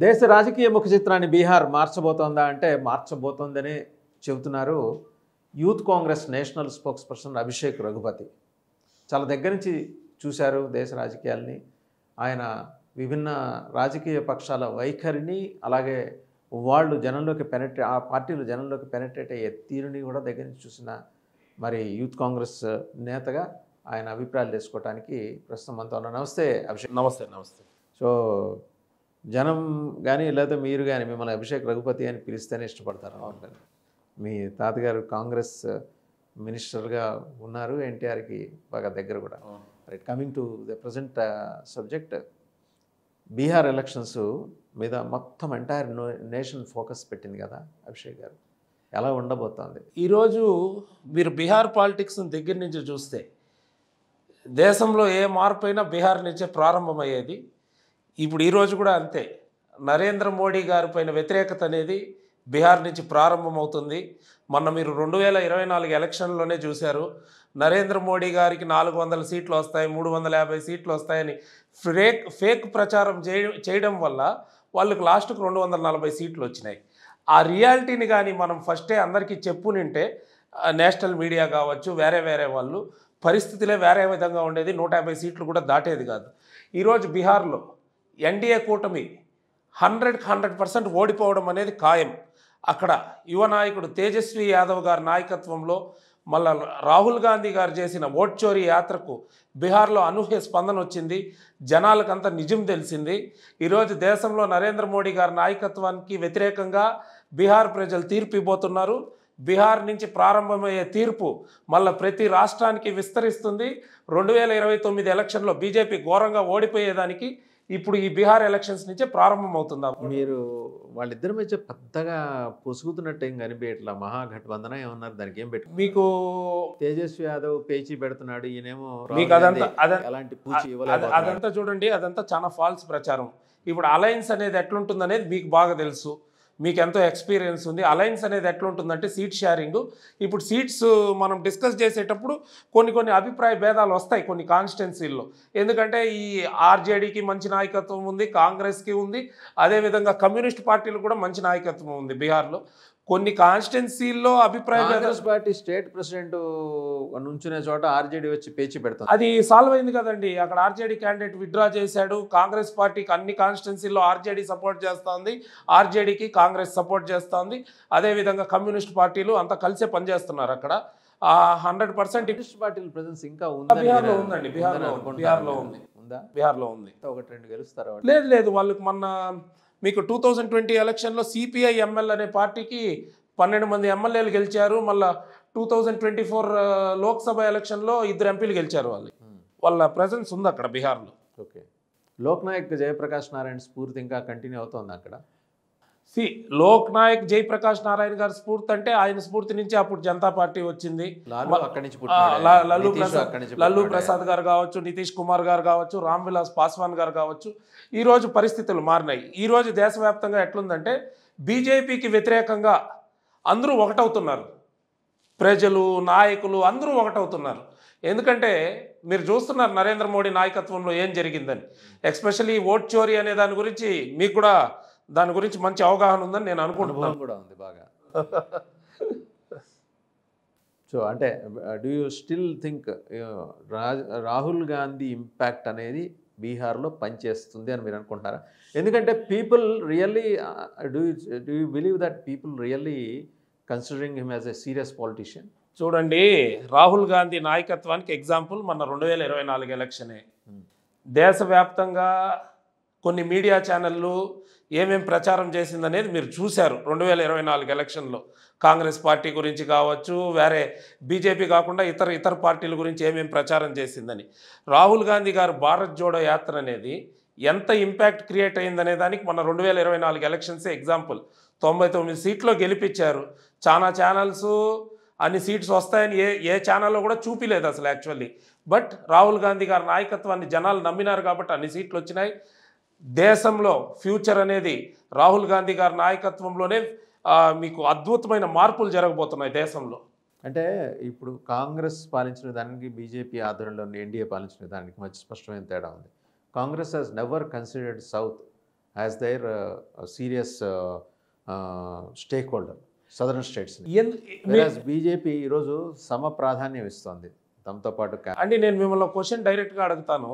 దేశ రాజకీయ ముఖ చిత్రాన్ని బీహార్ మార్చబోతోందా అంటే మార్చబోతోందని చెబుతున్నారు youth Congress national spokesperson Abhishek Raghupathi. చాలా దగ్గర నుంచి చూశారు దేశ రాజకీయాల్ని. ఆయన విభిన్న రాజకీయ పక్షాల వైఖరిని, అలాగే వాళ్ళు జనంలోకి ఆ పార్టీలు జనంలోకి పెనట్రేట్ అయ్యే తీరుని కూడా దగ్గర నుంచి చూసిన మరి యూత్ కాంగ్రెస్ నేతగా ఆయన అభిప్రాయాలు తెలుసుకోవడానికి ప్రస్తుతం మనతో ఉన్నారు. నమస్తే అభిషేక్. నమస్తే. నమస్తే. సో జనం కానీ లేదా మీరు కానీ మిమ్మల్ని అభిషేక్ రఘుపతి అని పిలిస్తేనే ఇష్టపడతారు అనుకుంటాను. మీ తాతగారు కాంగ్రెస్ మినిస్టర్గా ఉన్నారు, ఎన్టీఆర్కి బాగా దగ్గర కూడా. Right, coming to the present subject, Bihar elections మీద మొత్తం ఎంటైర్ నేషన్ ఫోకస్ పెట్టింది కదా అభిషేక్ గారు, ఎలా ఉండబోతోంది? ఈరోజు మీరు బీహార్ పాలిటిక్స్ దగ్గర నుంచి చూస్తే దేశంలో ఏ మార్పు అయినా బీహార్ నుంచే ప్రారంభమయ్యేది. ఇప్పుడు ఈరోజు కూడా అంతే. నరేంద్ర మోడీ గారి పైన వ్యతిరేకత అనేది బీహార్ నుంచి ప్రారంభమవుతుంది. మొన్న మీరు 2024 ఎలక్షన్లోనే చూశారు. నరేంద్ర మోడీ గారికి 400 సీట్లు వస్తాయి, 350 సీట్లు వస్తాయని ఫేక్ ప్రచారం చేయడం వల్ల వాళ్ళకి లాస్ట్కు 240 సీట్లు వచ్చినాయి. ఆ రియాలిటీని కానీ మనం ఫస్టే అందరికీ చెప్పునింటే నేషనల్ మీడియా కావచ్చు, వేరే వాళ్ళు, పరిస్థితులే వేరే విధంగా ఉండేది. 150 సీట్లు కూడా దాటేది కాదు. ఈరోజు బీహార్లో ఎన్డీఏ కూటమి 100% ఓడిపోవడం అనేది ఖాయం. అక్కడ యువ నాయకుడు తేజస్వి యాదవ్ గారి నాయకత్వంలో మళ్ళా రాహుల్ గాంధీ గారు చేసిన ఓట్ చోరీ యాత్రకు బీహార్లో అనూహ్య స్పందన వచ్చింది. జనాలకంతా నిజం తెలిసింది. ఈరోజు దేశంలో నరేంద్ర మోడీ గారి నాయకత్వానికి వ్యతిరేకంగా బీహార్ ప్రజలు తీర్పు ఇవ్వబోతున్నారు. బీహార్ నుంచి ప్రారంభమయ్యే తీర్పు మళ్ళీ ప్రతి రాష్ట్రానికి విస్తరిస్తుంది. 2029 ఎలక్షన్లో బీజేపీ ఘోరంగా ఓడిపోయేదానికి ఇప్పుడు ఈ బీహార్ ఎలక్షన్స్ నుంచే ప్రారంభమవుతుందా? మీరు వాళ్ళిద్దరి మధ్య పెద్దగా పొసుగుతున్నట్టు ఏం కనిపించట్లా. మహాగఠబంధన ఏమన్నారు, దానికి ఏం పెట్టు? మీకు తేజస్వి యాదవ్ పేచీ పెడుతున్నాడు, ఈయనేమో మీకు అలాంటి పూచి ఇవ్వలేదు. అదంతా చూడండి, అదంతా చాలా ఫాల్స్ ప్రచారం. ఇప్పుడు అలయన్స్ అనేది ఎట్లుంటుంది అనేది మీకు బాగా తెలుసు, మీకు ఎంతో ఎక్స్పీరియన్స్ ఉంది. అలయన్స్ అనేది ఎట్లుంటుందంటే సీట్ షేరింగ్. ఇప్పుడు సీట్స్ మనం డిస్కస్ చేసేటప్పుడు కొన్ని అభిప్రాయ భేదాలు వస్తాయి కొన్ని కాన్స్టిట్యున్సీల్లో. ఎందుకంటే ఈ ఆర్జేడీకి మంచి నాయకత్వం ఉంది, కాంగ్రెస్కి ఉంది, అదేవిధంగా కమ్యూనిస్ట్ పార్టీలు కూడా మంచి నాయకత్వం ఉంది బీహార్లో. కొన్ని కాన్స్టిట్యున్సీల్లో అభిప్రాయ కాంగ్రెస్ పార్టీ స్టేట్ ప్రెసిడెంట్ నుంచునే చోట ఆర్జేడీ వచ్చి పేచి పెడుతుంది. అది సాల్వ్ అయింది కదండి. అక్కడ ఆర్జేడీ క్యాండిడేట్ విత్డ్రా చేశాడు. కాంగ్రెస్ పార్టీకి అన్ని కాన్స్టిట్యున్సీల్లో ఆర్జేడీ సపోర్ట్ చేస్తుంది, ఆర్జేడీకి కాంగ్రెస్ సపోర్ట్ చేస్తుంది. అదేవిధంగా కమ్యూనిస్ట్ పార్టీలు అంతా కలిసే పనిచేస్తున్నారు అక్కడ. 100% కమ్యూనిస్ట్ పార్టీల ప్రెజెన్స్ ఇంకా ఉంది. బీహార్లో ఉందండి. బీహార్లో ఉంది. బీహార్లో ఉంది. ఒకటి రెండు గెలుస్తారా? లేదు. వాళ్ళకి మొన్న మీకు 2020 ఎలక్షన్లో సిపిఐ ఎంఎల్ అనే పార్టీకి 12 మంది ఎమ్మెల్యేలు గెలిచారు. మళ్ళీ 2024 లోక్సభ ఎలక్షన్లో 2 ఎంపీలు గెలిచారు. వాళ్ళ ప్రెజెన్స్ ఉంది అక్కడ బీహార్లో. ఓకే, లోక్నాయక్ జయప్రకాష్ నారాయణ స్ఫూర్తి ఇంకా కంటిన్యూ అవుతుంది అక్కడ. లోక్నాయక్ జయప్రకాష్ నారాయణ గారి స్ఫూర్తి అంటే ఆయన స్ఫూర్తి నుంచి అప్పుడు జనతా పార్టీ వచ్చింది. లల్లూ ప్రసాద్ గారు కావచ్చు, నితీష్ కుమార్ గారు కావచ్చు, రామ్ విలాస్ పాస్వాన్ గారు కావచ్చు. ఈరోజు పరిస్థితులు మారినాయి. ఈరోజు దేశవ్యాప్తంగా ఎట్లుందంటే బీజేపీకి వ్యతిరేకంగా అందరూ ఒకటవుతున్నారు. ప్రజలు, నాయకులు అందరూ ఒకటవుతున్నారు. ఎందుకంటే మీరు చూస్తున్నారు నరేంద్ర మోడీ నాయకత్వంలో ఏం జరిగిందని. ఎస్పెషల్లీ ఓట్ చోరీ అనే దాని గురించి మీకు కూడా దాని గురించి మంచి అవగాహన ఉందని నేను అనుకుంటున్నాను. కూడా ఉంది బాగా. సో అంటే do you still think Rahul Gandhi impact అనేది బీహార్లో పనిచేస్తుంది అని మీరు అనుకుంటున్నారా? ఎందుకంటే people really do you believe that people really considering him as a serious politician? చూడండి, రాహుల్ గాంధీ నాయకత్వానికి ఎగ్జాంపుల్ మన 2024 ఎలక్షనే. దేశవ్యాప్తంగా కొన్ని మీడియా ఛానళ్ళు ఏమేం ప్రచారం చేసిందనేది మీరు చూశారు. 2024 ఎలక్షన్లో కాంగ్రెస్ పార్టీ గురించి కావచ్చు, వేరే బీజేపీ కాకుండా ఇతర పార్టీల గురించి ఏమేం ప్రచారం చేసిందని. రాహుల్ గాంధీ గారు భారత్ జోడో యాత్ర అనేది ఎంత ఇంపాక్ట్ క్రియేట్ అయిందనే దానికి మన 2024 ఎలక్షన్సే ఎగ్జాంపుల్. 99 సీట్లో గెలిపించారు. చాలా ఛానల్స్ అన్ని సీట్స్ వస్తాయని ఏ ఛానల్లో కూడా చూపిలేదు అసలు యాక్చువల్లీ. బట్ రాహుల్ గాంధీ గారి నాయకత్వాన్ని జనాలు నమ్మినారు కాబట్టి అన్ని సీట్లు వచ్చినాయి. దేశంలో ఫ్యూచర్ అనేది రాహుల్ గాంధీ గారి నాయకత్వంలోనే మీకు అద్భుతమైన మార్పులు జరగబోతున్నాయి దేశంలో. అంటే ఇప్పుడు కాంగ్రెస్ పాలించిన దానికి బీజేపీ ఆధ్వర్యంలో ఎన్డీఏ పాలించిన దానికి మధ్య స్పష్టమైన తేడా ఉంది. Congress has never considered south as their serious stake holder southern states. BJP ఈరోజు సమ ప్రాధాన్యం ఇస్తోంది తమతో పాటు. అంటే నేను మిమ్మల్ని క్వశ్చన్ డైరెక్ట్గా అడుగుతాను.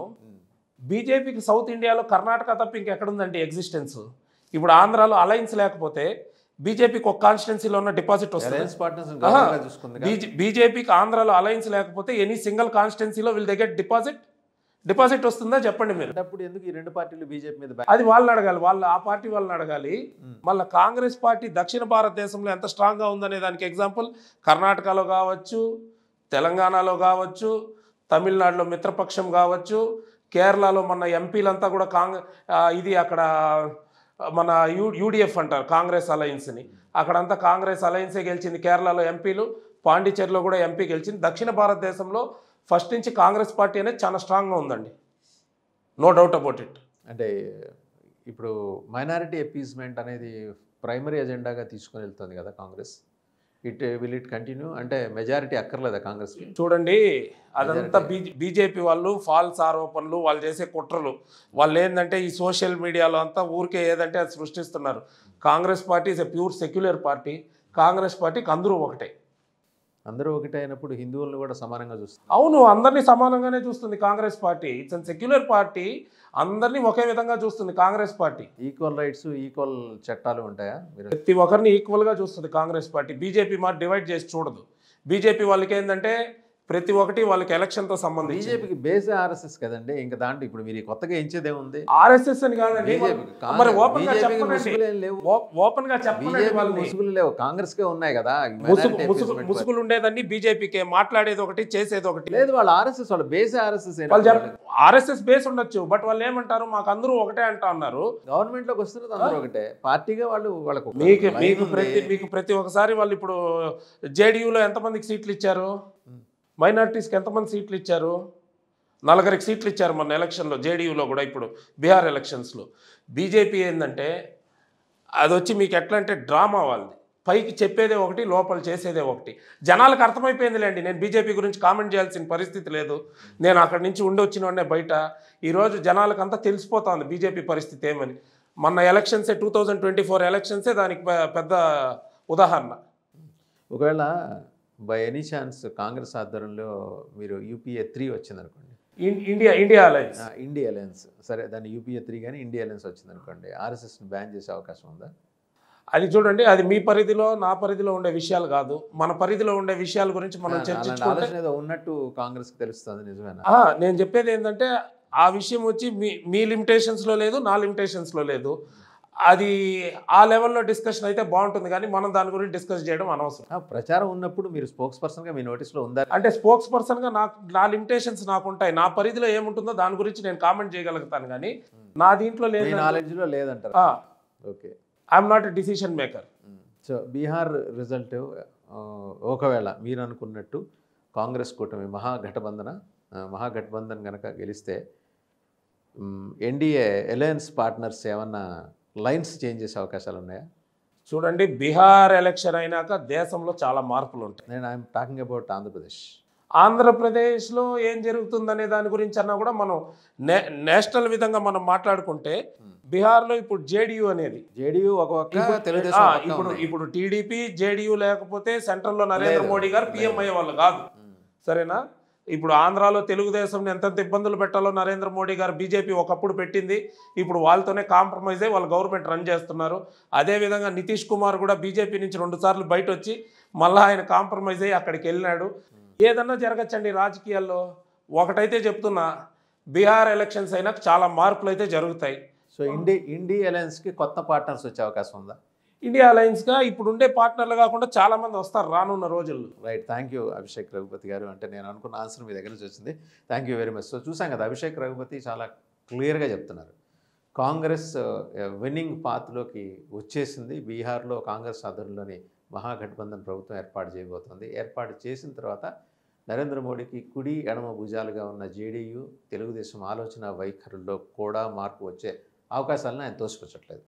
బీజేపీకి సౌత్ ఇండియాలో కర్ణాటక తప్ప ఇంకెక్కడుందండి ఎగ్జిస్టెన్స్? ఇప్పుడు ఆంధ్రాలో అలయన్స్ లేకపోతే బీజేపీకి ఒక కాన్స్టిట్యున్సీలో ఉన్న డిపాజిట్ వస్తుంది. బీజేపీకి ఆంధ్రాలో అలయన్స్ లేకపోతే ఎనీ సింగిల్ కాన్స్టిట్యున్సీలో వీళ్ళ దగ్గర డిపాజిట్ వస్తుందా చెప్పండి మీరు. అప్పుడు ఎందుకు ఈ రెండు పార్టీలు బీజేపీ మీద? అది వాళ్ళని అడగాలి, ఆ పార్టీ వాళ్ళని అడగాలి. మళ్ళీ కాంగ్రెస్ పార్టీ దక్షిణ భారతదేశంలో ఎంత స్ట్రాంగ్గా ఉందనే దానికి ఎగ్జాంపుల్ కర్ణాటకలో కావచ్చు, తెలంగాణలో కావచ్చు, తమిళనాడులో మిత్రపక్షం కావచ్చు, కేరళలో మన ఎంపీలంతా కూడా ఇది అక్కడ మన యూడిఎఫ్ అంటారు కాంగ్రెస్ అలయన్స్ని, అక్కడంతా కాంగ్రెస్ అలయన్సే గెలిచింది. కేరళలో ఎంపీలు, పాండిచేరిలో కూడా ఎంపీ గెలిచింది. దక్షిణ భారతదేశంలో ఫస్ట్ నుంచి కాంగ్రెస్ పార్టీ అనేది చాలా స్ట్రాంగ్గా ఉందండి, నో డౌట్ అబౌట్ ఇట్. అంటే ఇప్పుడు మైనారిటీ అపీజ్మెంట్ అనేది ప్రైమరీ ఎజెండాగా తీసుకొని వెళ్తుంది కదా కాంగ్రెస్. Will it continue? అంటే మెజారిటీ అక్కర్లేదా కాంగ్రెస్కి? చూడండి, అదంతా బీజేపీ వాళ్ళు ఫాల్స్ ఆరోపణలు, వాళ్ళు చేసే కుట్రలు. వాళ్ళు ఏంటంటే ఈ సోషల్ మీడియాలో అంతా ఊరికే ఏదంటే అది సృష్టిస్తున్నారు. Congress party is a pure secular party. Congress పార్టీకి అందరూ ఒకటే. అందరూ ఒకటే అయినప్పుడు హిందువులను కూడా సమానంగా చూస్తుంది. అవును, అందరినీ సమానంగానే చూస్తుంది Congress party. It's an secular party, అందరినీ ఒకే విధంగా చూస్తుంది Congress party. Equal rights, equal చట్టాలు ఉంటాయా? ప్రతి ఒక్కరిని ఈక్వల్గా చూస్తుంది కాంగ్రెస్ పార్టీ. బీజేపీ మరి డివైడ్ చేసి చూడదు. బీజేపీ వాళ్ళకి ఏంటంటే ప్రతి ఒక్కటి వాళ్ళకి ఎలక్షన్తో సంబంధించి. బీజేపీకి బేస్ ఆర్ఎస్ఎస్ కదండి, ఇంకా దాంట్లో ఇప్పుడు మీరు కొత్తగా ఎంచేదే ఉంది. ఆర్ఎస్ఎస్ అని కాదండి, మరి ఓపెన్ గా చెప్పండి, ముసుగులు లేవు, కాంగ్రెస్ కే ఉన్నాయి కదా. ముసుగులు ఉండేదండి బీజేపీకే, మాట్లాడేది ఒకటి చేసేది ఒకటి లేదు. వాళ్ళు ఆర్ఎస్ఎస్, వాళ్ళ బేస్ ఆర్ఎస్ఎస్. ఆర్ఎస్ఎస్ బేస్ ఉండొచ్చు, బట్ వాళ్ళు ఏమంటారు, మాకు అందరూ ఒకటే అంటా ఉన్నారు. గవర్నమెంట్ లోకి వస్తున్నది అందరూ ఒకటే పార్టీగా వాళ్ళకు. మీకు ప్రతి ఒక్కసారి వాళ్ళు ఇప్పుడు జేడీయూలో ఎంతమందికి సీట్లు ఇచ్చారు? మైనారిటీస్కి ఎంతమంది సీట్లు ఇచ్చారు? 4 సీట్లు ఇచ్చారు మొన్న ఎలక్షన్లో, జేడీయూలో కూడా. ఇప్పుడు బీహార్ ఎలక్షన్స్లో బీజేపీ ఏంటంటే అది వచ్చి మీకు ఎట్లా అంటే డ్రామా వాళ్ళది. పైకి చెప్పేదే ఒకటి, లోపల చేసేదే ఒకటి. జనాలకు అర్థమైపోయిందిలేండి. నేను బీజేపీ గురించి కామెంట్ చేయాల్సిన పరిస్థితి లేదు. నేను అక్కడి నుంచి ఉండి వచ్చిన బయట. ఈరోజు జనాలకు అంతా తెలిసిపోతుంది బీజేపీ పరిస్థితి ఏమని. మొన్న ఎలక్షన్సే 2024 ఎలక్షన్సే దానికి పెద్ద ఉదాహరణ. ఒకవేళ బై ఎనీ ఛాన్స్ కాంగ్రెస్ ఆధ్వర్యంలో మీరు యూపీఏ 3 వచ్చిందనుకోండి, ఇండియా అలయన్స్, సరే దాన్ని యూపీఏ 3 కానీ ఇండియా అలయన్స్ వచ్చిందనుకోండి, ఆర్ఎస్ఎస్ని బ్యాన్ చేసే అవకాశం ఉందా? అది చూడండి, అది మీ పరిధిలో నా పరిధిలో ఉండే విషయాలు కాదు. మన పరిధిలో ఉండే విషయాల గురించి మనం చర్చించుకుంటే ఉన్నట్టు కాంగ్రెస్కి తెలుస్తుంది. నిజమేనా? నేను చెప్పేది ఏంటంటే ఆ విషయం వచ్చి మీ లిమిటేషన్స్లో లేదు, నా లిమిటేషన్స్లో లేదు. అది ఆ లెవెల్లో డిస్కషన్ అయితే బాగుంటుంది, కానీ మనం దాని గురించి డిస్కస్ చేయడం అనవసరం. ప్రచారం ఉన్నప్పుడు మీరు స్పోక్స్ పర్సన్గా మీ నోటీస్లో ఉందా? అంటే స్పోక్స్ పర్సన్గా నా లిమిటేషన్స్ నాకు ఉంటాయి. నా పరిధిలో ఏముంటుందో దాని గురించి నేను కామెంట్ చేయగలుగుతాను, కానీ నా దీంట్లో లేదు, నాలెడ్జ్లో లేదంటారు. Okay, I'm not a decision maker. So Bihar result ఒకవేళ మీరు అనుకున్నట్టు కాంగ్రెస్ కూటమి మహాగఠబంధన్ కనుక గెలిస్తే ఎన్డీఏ అలయన్స్ పార్ట్నర్స్ ఏమన్నా లైన్స్ చేంజ్ చేసే అవకాశాలు ఉన్నాయా? చూడండి, బీహార్ ఎలక్షన్ అయినాక దేశంలో చాలా మార్పులు ఉంటాయి. ఐఎమ్ టాకింగ్ అబౌట్ ఆంధ్రప్రదేశ్లో ఏం జరుగుతుందనే దాని గురించి అన్నా కూడా మనం నేషనల్ విధంగా మనం మాట్లాడుకుంటే, బీహార్లో ఇప్పుడు జేడీయూ అనేది ఇప్పుడు టీడీపీ జేడీయూ లేకపోతే సెంట్రల్లో నరేంద్ర మోడీ గారు పీఎం అయ్యే వాళ్ళు కాదు, సరేనా? ఇప్పుడు ఆంధ్రాలో తెలుగుదేశం ఎంతెంత ఇబ్బందులు పెట్టాలో నరేంద్ర మోడీ గారు బీజేపీ ఒకప్పుడు పెట్టింది. ఇప్పుడు వాళ్ళతోనే కాంప్రమైజ్ అయ్యి వాళ్ళు గవర్నమెంట్ రన్ చేస్తున్నారు. అదేవిధంగా నితీష్ కుమార్ కూడా బీజేపీ నుంచి 2 సార్లు బయట వచ్చి మళ్ళీ ఆయన కాంప్రమైజ్ అయ్యి అక్కడికి వెళ్ళినాడు. ఏదన్నా జరగచ్చండి రాజకీయాల్లో. ఒకటైతే చెప్తున్నా, బీహార్ ఎలక్షన్స్ అయినా చాలా మార్పులు అయితే జరుగుతాయి. సో ఇండియా అలయన్స్కి కొత్త పార్ట్నర్స్ వచ్చే అవకాశం ఉందా? ఇండియా అలయన్స్గా ఇప్పుడు ఉండే పార్ట్నర్లు కాకుండా చాలామంది వస్తారు రానున్న రోజుల్లో. Right, thank you Abhishek Raghupathi garu. అంటే నేను అనుకున్న ఆన్సర్ మీ దగ్గర నుంచి వచ్చింది. Thank you very much. So చూసాం కదా, అభిషేక్ రఘుపతి చాలా క్లియర్గా చెప్తున్నారు. కాంగ్రెస్ విన్నింగ్ పాత్లోకి వచ్చేసింది. బీహార్లో కాంగ్రెస్ ఆధ్వర్యంలోని మహాగఠబంధన్ ప్రభుత్వం ఏర్పాటు చేయబోతోంది. ఏర్పాటు చేసిన తర్వాత నరేంద్ర మోడీకి కుడి ఎడమ భుజాలుగా ఉన్న జేడీయూ, తెలుగుదేశం ఆలోచన వైఖరుల్లో కూడా మార్పు వచ్చే అవకాశాలను ఆయన తోసిపుచ్చట్లేదు.